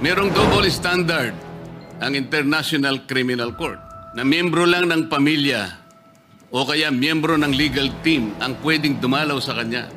Merong double standard ang International Criminal Court na miyembro lang ng pamilya o kaya miyembro ng legal team ang pwedeng dumalaw sa kanya.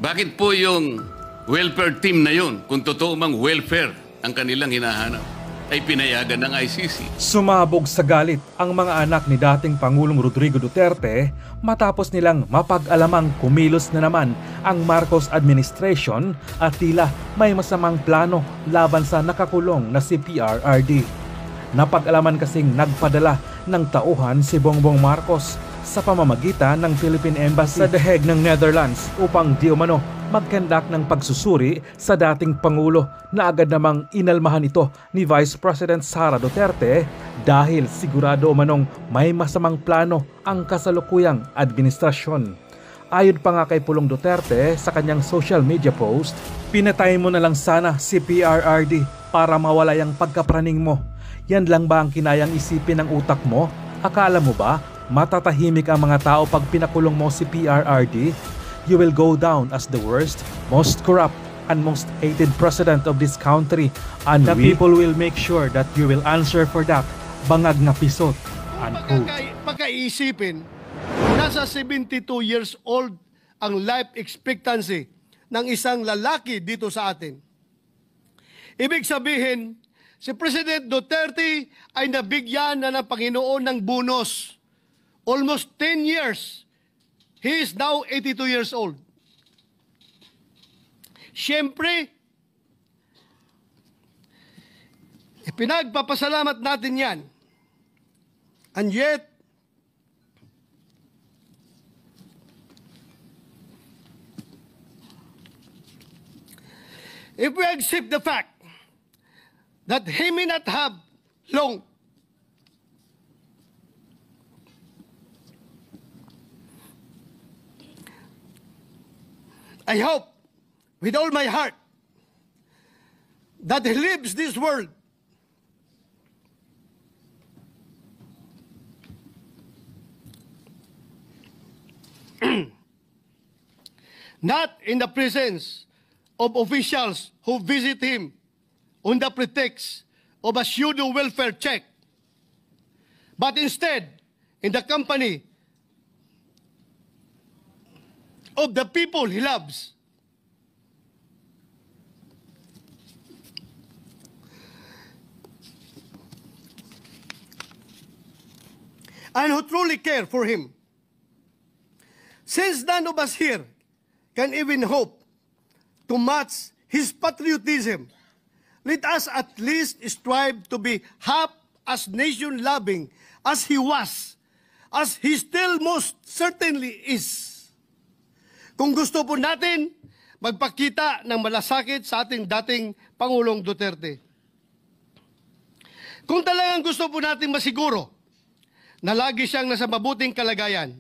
Bakit po yung welfare team na yun, kung totoo mang welfare ang kanilang hinahanap, ay pinayagan ng ICC? Sumabog sa galit ang mga anak ni dating Pangulong Rodrigo Duterte matapos nilang mapag-alamang kumilos na naman ang Marcos administration at tila may masamang plano laban sa nakakulong na si PRRD. Napag-alaman kasing nagpadala ng tauhan si Bongbong Marcos sa pamamagitan ng Philippine Embassy sa The Hague ng Netherlands upang di umano mag-conduct ng pagsusuri sa dating Pangulo na agad namang inalmahan ito ni Vice President Sara Duterte dahil sigurado umanong may masamang plano ang kasalukuyang administrasyon. Ayon pa nga kay Pulong Duterte sa kanyang social media post, pinatay mo na lang sana si PRRD para mawala yung pagkapraning mo. Yan lang ba ang kinayang isipin ng utak mo? Akala mo ba matatahimik ang mga tao pag pinakulong mo si PRRD? You will go down as the worst, most corrupt, and most hated president of this country, and the people will make sure that you will answer for that. Bangag nga pisot. Pagkaisipin, nasa 72 years old ang life expectancy ng isang lalaki dito sa atin. Ibig sabihin, si President Duterte ay nabigyan na ng Panginoon ng bonus. Almost 10 years. He is now 82 years old. Siyempre, pinagpapasalamat natin yan. And yet, if we accept the fact that he may not have long, I hope with all my heart that he leaves this world not in the presence of officials who visit him on the pretext of a pseudo welfare check, but instead in the company of the people he loves. And who truly care for him. Since none of us here can even hope to match his patriotism, let us at least strive to be half as nation-loving as he was, as he still most certainly is. Kung gusto po natin magpakita ng malasakit sa ating dating Pangulong Duterte. Kung talagang gusto po natin masiguro na lagi siyang nasa mabuting kalagayan,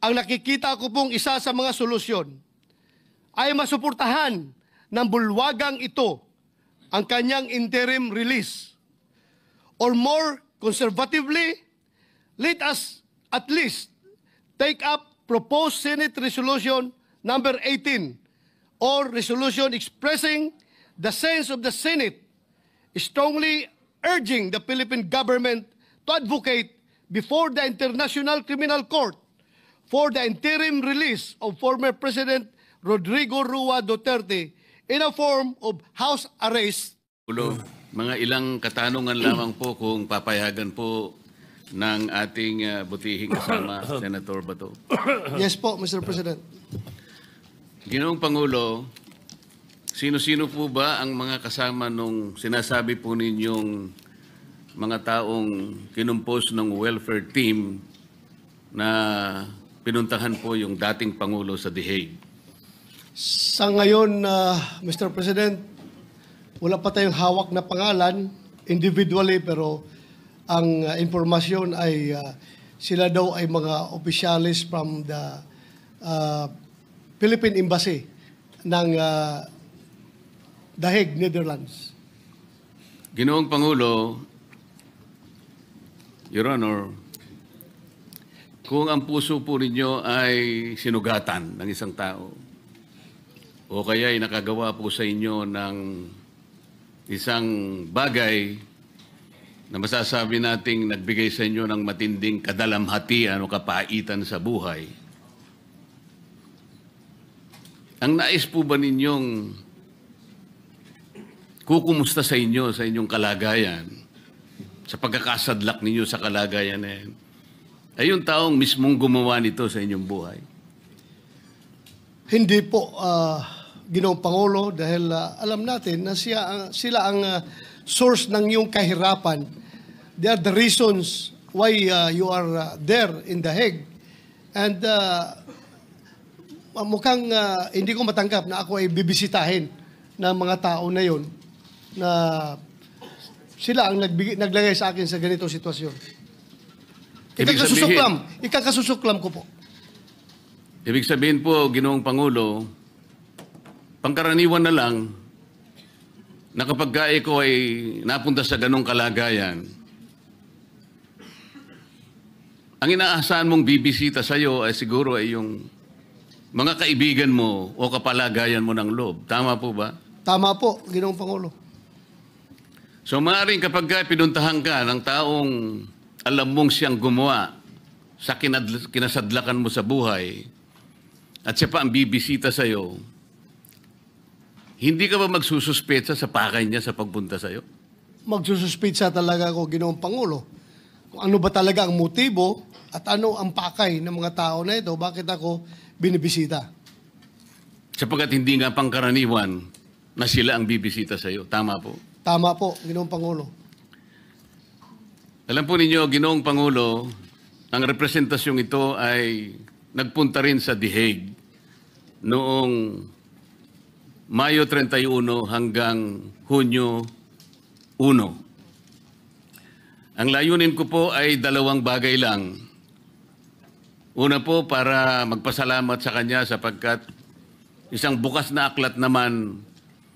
ang nakikita ko pong isa sa mga solusyon ay masuportahan ng bulwagang ito ang kanyang interim release. Or more conservatively, let us at least take up proposed Senate Resolution number 18 or resolution expressing the sense of the Senate strongly urging the Philippine government to advocate before the International Criminal Court for the interim release of former President Rodrigo Roa Duterte in a form of house arrest. Mga ilang katanungan lamang po kung papayagan po ng ating butihing kasama, Senator Bato. Yes po, Mr. President. Ginoong Pangulo, sino-sino po ba ang mga kasama nung sinasabi po ninyong mga taong kinumpos ng welfare team na pinuntahan po yung dating Pangulo sa The Hague? Sa ngayon, Mr. President, wala pa tayong hawak na pangalan individually, pero ang informasyon ay sila daw ay mga opisyalis from the Philippine Embassy ng The Hague, Netherlands. Ginoong Pangulo, Your Honor, kung ang puso po ninyo ay sinugatan ng isang tao o kaya ay nakagawa po sa inyo ng isang bagay na masasabi nating nagbigay sa inyo ng matinding kadalamhatian o kapaitan sa buhay. Ang nais po ba ninyong kukumusta sa inyo, sa inyong kalagayan, sa pagkakasadlak ninyo sa kalagayan na yan, ay yung taong mismong gumawa nito sa inyong buhay? Hindi po, Ginoong Pangulo, dahil alam natin na sila ang source ng iyong kahirapan. They are the reasons why you are there in The Hague. And mukhang hindi ko matanggap na ako ay bibisitahin ng mga tao na yon na sila ang naglagay sa akin sa ganitong sitwasyon. Ikakasusuklam ko po. Ibig sabihin po, Ginoong Pangulo, pangkaraniwan na lang na kapag ko ay napunta sa ganong kalagayan, ang inaasahan mong bibisita sa iyo ay siguro ay yung mga kaibigan mo o kapalagayan mo ng loob. Tama po ba? Tama po, Ginoong Pangulo. So maaaring kapag pinuntahan ka ng taong alam mong siyang gumawa sa kinasadlakan mo sa buhay at siya pa ang bibisita sa iyo, hindi ka ba magsususpetsa sa pakay niya sa pagpunta sa iyo? Magsususpetsa talaga ako, Ginoong Pangulo. Kung ano ba talaga ang motibo at ano ang pakay ng mga tao na ito, bakit ako binibisita? Sapagkat hindi nga pangkaraniwan na sila ang bibisita sa iyo. Tama po? Tama po, Ginoong Pangulo. Alam po ninyo, Ginoong Pangulo, ang representasyong ito ay nagpunta rin sa The Hague noong Mayo 31 hanggang Hunyo 1. Ang layunin ko po ay dalawang bagay lang. Una po, para magpasalamat sa kanya sapagkat isang bukas na aklat naman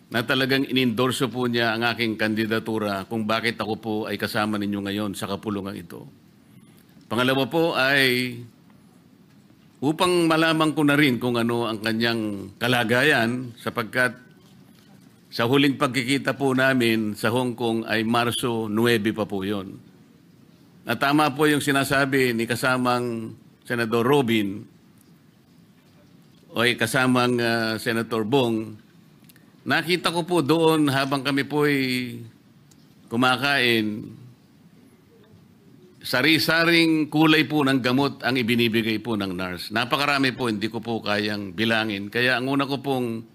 na talagang inendorso po niya ang aking kandidatura kung bakit ako po ay kasama ninyo ngayon sa kapulungan ito. Pangalawa po ay upang malaman ko na rin kung ano ang kanyang kalagayan sapagkat sa huling pagkikita po namin sa Hong Kong ay Marso 9 pa po yun. At tama po yung sinasabi ni kasamang Senador Robin o kasamang Senator Bong. Nakita ko po doon habang kami po ay kumakain, sari-saring kulay po ng gamot ang ibinibigay po ng nurse. Napakarami po, hindi ko po kayang bilangin. Kaya ang una ko pong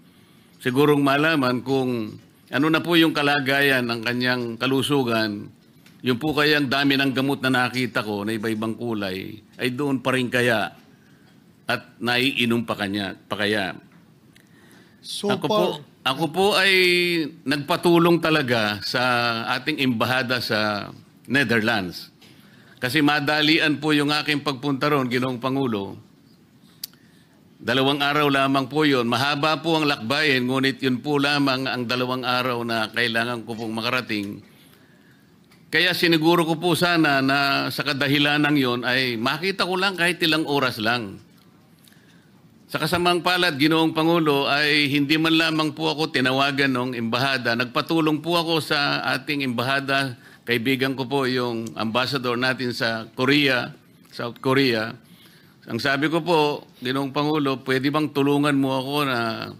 sigurong malaman kung ano na po yung kalagayan ng kanyang kalusugan, yung po kayang dami ng gamot na nakita ko na iba-ibang kulay, ay doon pa rin kaya at naiinom pa kaya. So Ako po ay nagpatulong talaga sa ating embahada sa Netherlands. Kasi madalian po yung aking pagpunta ron, Ginoong Pangulo. 2 araw lamang po yun. Mahaba po ang lakbayin, ngunit yun po lamang ang 2 araw na kailangan ko pong makarating. Kaya siniguro ko po sana na sa kadahilanang yon ay makita ko lang kahit ilang oras lang. Sa kasamang palad, Ginoong Pangulo, ay hindi man lamang po ako tinawagan ng embahada. Nagpatulong po ako sa ating embahada. Kaibigan ko po yung ambassador natin sa Korea, South Korea. Ang sabi ko po, Ginoong Pangulo, pwede bang tulungan mo ako na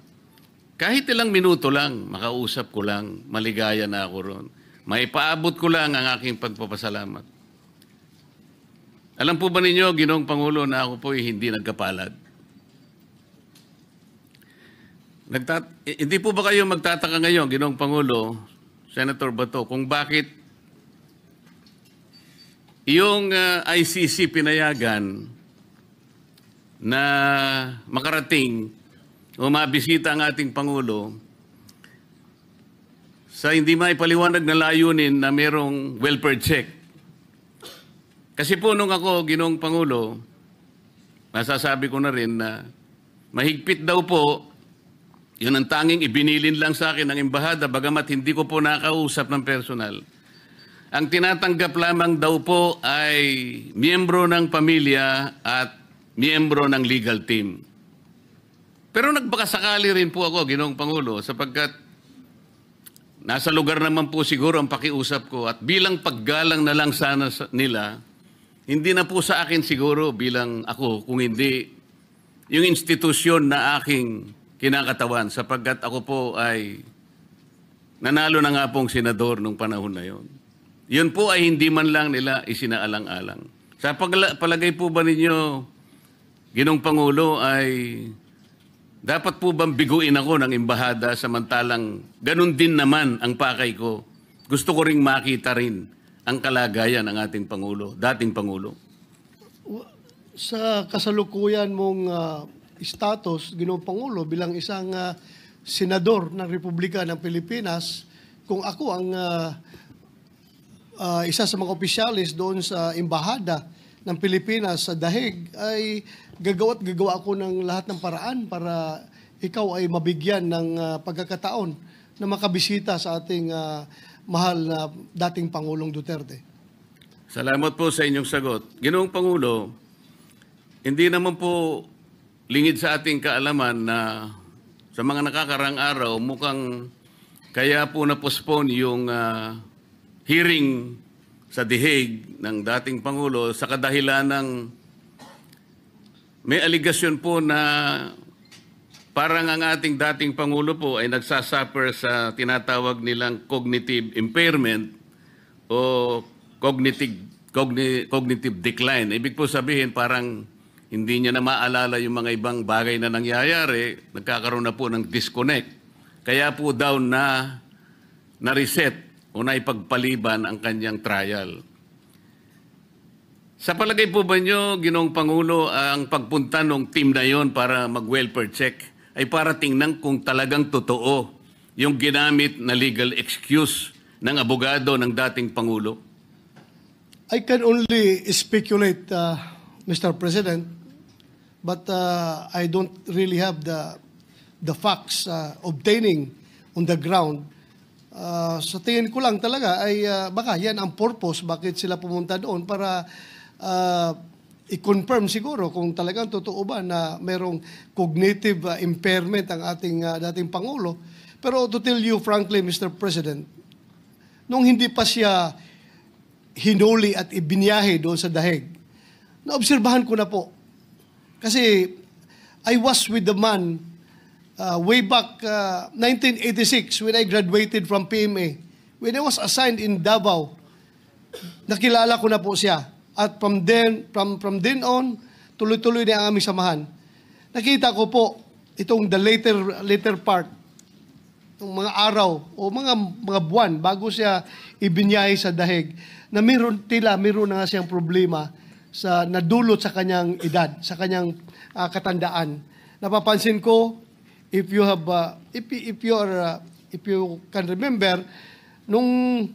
kahit ilang minuto lang, makausap ko lang, maligaya na ako ron. Maipaabot ko lang ang aking pagpapasalamat. Alam po ba ninyo, Ginoong Pangulo, na ako po ay hindi nagkapalad? Hindi po ba kayo magtataka ngayon, Ginoong Pangulo, Senator Bato, kung bakit yung ICC pinayagan na makarating o mabisita ang ating Pangulo sa hindi maipaliwanag na layunin na merong welfare check. Kasi po nung ako, Ginoong Pangulo, masasabi ko na rin na mahigpit daw po, yun ang tanging ibinilin lang sa akin ng embahada, bagamat hindi ko po nakausap ng personal. Ang tinatanggap lamang daw po ay miyembro ng pamilya at miyembro ng legal team. Pero nagbakasakali rin po ako, Ginoong Pangulo, sapagkat nasa lugar naman po siguro ang pakiusap ko at bilang paggalang na lang sana nila, hindi na po sa akin siguro bilang ako, kung hindi yung institusyon na aking kinakatawan sapagkat ako po ay nanalo na nga pong senador nung panahon na yon. Yun po ay hindi man lang nila isinaalang-alang. Sa palagay po ba ninyo, Ginong Pangulo, ay dapat po bang biguin ako ng embahada samantalang ganun din naman ang pakay ko? Gusto ko ring makita rin ang kalagayan ng ating Pangulo, dating Pangulo. Sa kasalukuyan mong status, Ginoong Pangulo, bilang isang senador ng Republika ng Pilipinas, kung ako ang isa sa mga opisyalis doon sa embahada ng Pilipinas sa Dahig, ay gagawa ako ng lahat ng paraan para ikaw ay mabigyan ng pagkakataon na makabisita sa ating mahal na dating Pangulong Duterte. Salamat po sa inyong sagot. Ginoong Pangulo, hindi naman po lingid sa ating kaalaman na sa mga nakakarang araw, mukhang kaya po na-postpone yung hearing sa The Hague ng dating Pangulo sa kadahilan ng may aligasyon po na parang ang ating dating Pangulo po ay nagsasuffer sa tinatawag nilang cognitive impairment o cognitive decline. Ibig po sabihin parang hindi niya na maalala yung mga ibang bagay na nangyayari, nagkakaroon na po ng disconnect. Kaya po daw na-reset o naipagpaliban ang kanyang trial. Sa palagay po ba niyo, Ginoong Pangulo, ang pagpunta ng team na yon para mag-welfare check ay para tingnan kung talagang totoo yung ginamit na legal excuse ng abogado ng dating Pangulo? I can only speculate, Mr. President, but I don't really have the facts obtaining on the ground. Sa tingin ko lang talaga ay baka yan ang purpose bakit sila pumunta doon para i-confirm siguro kung talagang totoo ba na merong cognitive impairment ang ating dating Pangulo. Pero to tell you frankly, Mr. President, nung hindi pa siya hinuli at ibinyahe doon sa Dahig, naobserbahan ko na po. Kasi I was with the man way back 1986 when I graduated from PMA. When I was assigned in Davao, nakilala ko na po siya. At from then on, tuloy-tuloy na ang aming samahan. Nakita ko po itong the later part, ng mga araw o mga buwan bago siya ibinyahe sa Dahig, na meron na nga siyang problema sa nadulot sa kanyang edad, sa kanyang katandaan. Napapansin ko, if you can remember, nung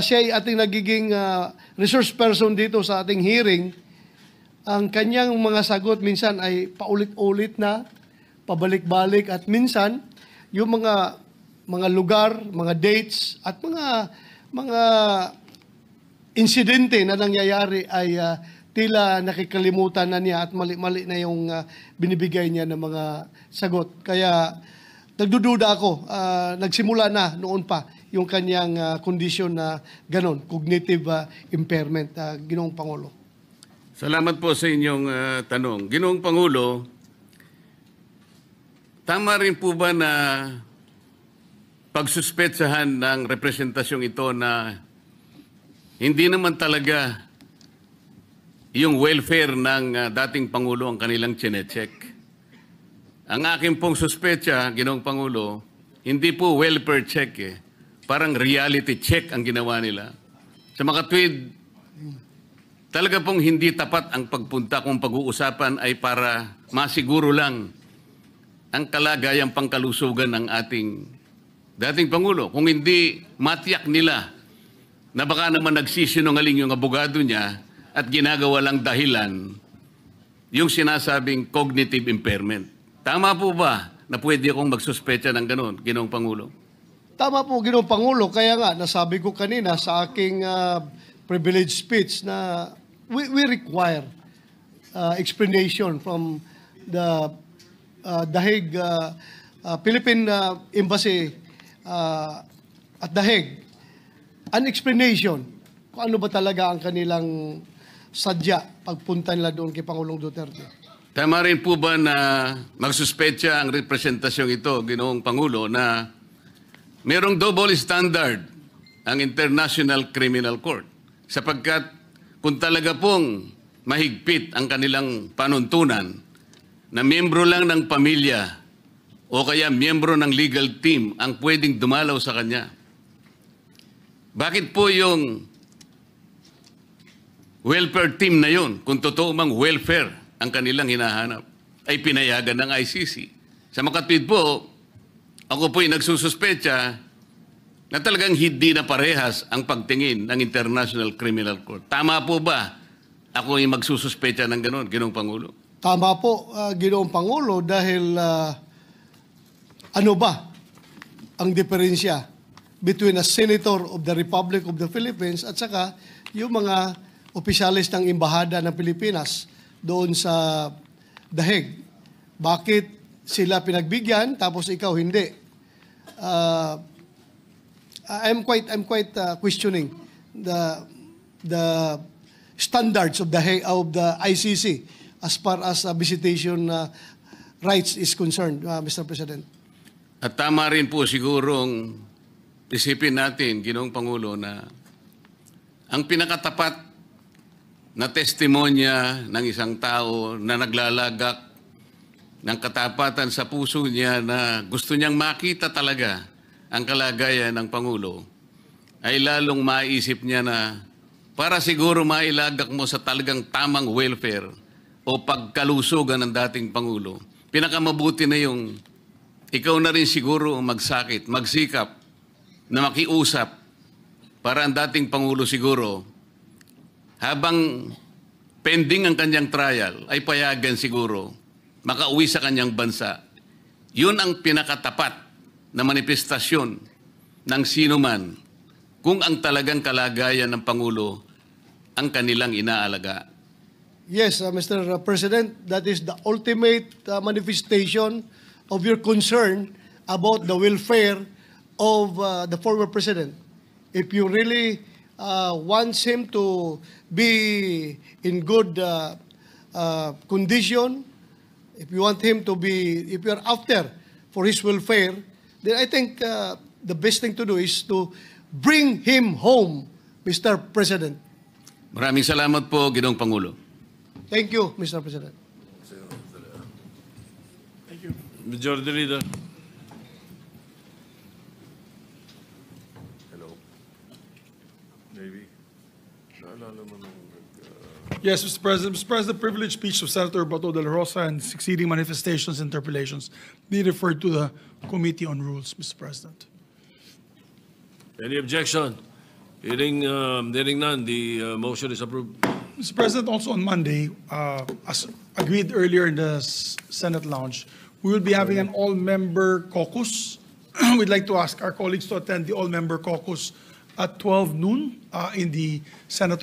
siya ay ating nagiging resource person dito sa ating hearing, ang kanyang mga sagot minsan ay paulit-ulit na, pabalik-balik, at minsan yung mga lugar, mga dates, at mga insidente na nangyayari ay tila nakikalimutan na niya at mali-mali na yung binibigay niya ng mga sagot. Kaya nagdududa ako, nagsimula na noon pa yung kanyang kondisyon na ganon, cognitive impairment, Ginoong Pangulo. Salamat po sa inyong tanong. Ginoong Pangulo, tama rin po ba na pagsuspetsahan ng representasyong ito na hindi naman talaga yung welfare ng dating Pangulo ang kanilang chinecheck? Ang akin pong suspetsa, Ginoong Pangulo, hindi po welfare check eh. Parang reality check ang ginawa nila. Sa makatwid, talaga pong hindi tapat ang pagpunta kung pag-uusapan ay para masiguro lang ang kalagayang pangkalusugan ng ating dating Pangulo. Kung hindi matiyak nila na baka naman nagsisinungaling yung abogado niya at ginagawa lang dahilan yung sinasabing cognitive impairment. Tama po ba na pwede akong magsuspecha ng ganun, Ginoong Pangulo? Tama po, Ginoong Pangulo. Kaya nga, nasabi ko kanina sa aking privilege speech na we require explanation from the Dahig Philippine Embassy at The Hague an explanation kung ano ba talaga ang kanilang sadya pagpunta nila doon kay Pangulong Duterte. Tama rin po ba na magsuspecha ang representasyong ito, Ginoong Pangulo, na merong double standard ang International Criminal Court? Sapagkat kung talaga pong mahigpit ang kanilang panuntunan na miyembro lang ng pamilya o kaya miyembro ng legal team ang pwedeng dumalaw sa kanya, bakit po yung welfare team na yun, kung totoo mang welfare ang kanilang hinahanap, ay pinayagan ng ICC? Sa makatwid po, ako po'y nagsususpecha na talagang hindi na parehas ang pagtingin ng International Criminal Court. Tama po ba ako yung magsususpecha ng gano'n, Ginoong Pangulo? Tama po, Ginoong Pangulo, dahil ano ba ang diferensya between a senator of the Republic of the Philippines at saka yung mga opisyalis ng Embahada ng Pilipinas doon sa The Hague? Bakit sila pinagbigyan tapos ikaw hindi? I'm quite questioning the standards of the ICC as far as visitation rights is concerned, Mr. President. At tama rin po sigurong isipin natin, Ginoong Pangulo, na ang pinakatapat na testimonya ng isang tao na naglalagak ng katapatan sa puso niya na gusto niyang makita talaga ang kalagayan ng Pangulo, ay lalong maisip niya na para siguro mailagak mo sa talagang tamang welfare o pagkalusugan ng dating Pangulo, pinakamabuti na yung ikaw na rin siguro magsakit, magsikap na makiusap para ang dating Pangulo siguro habang pending ang kanyang trial ay payagan siguro makauwi sa kanyang bansa. Yun ang pinakatapat na manifestasyon ng sino man kung ang talagang kalagayan ng Pangulo ang kanilang inaalaga. Yes, Mr. President, that is the ultimate manifestation of your concern about the welfare of the former president. If you really want him to be in good condition, if you want him to be, if you are after for his welfare, then I think the best thing to do is to bring him home, Mr. President. Maraming salamat po, Ginoong Pangulo. Thank you, Mr. President. Majority Leader. Yes, Mr. President. Mr. President, the privileged speech of Senator Bato de la Rosa and succeeding manifestations and interpellations be referred to the Committee on Rules, Mr. President. Any objection? Hearing none, the motion is approved. Mr. President, also on Monday, as agreed earlier in the Senate lounge, we will be having an all-member caucus. We'd like to ask our colleagues to attend the all-member caucus at 12 noon in the Senator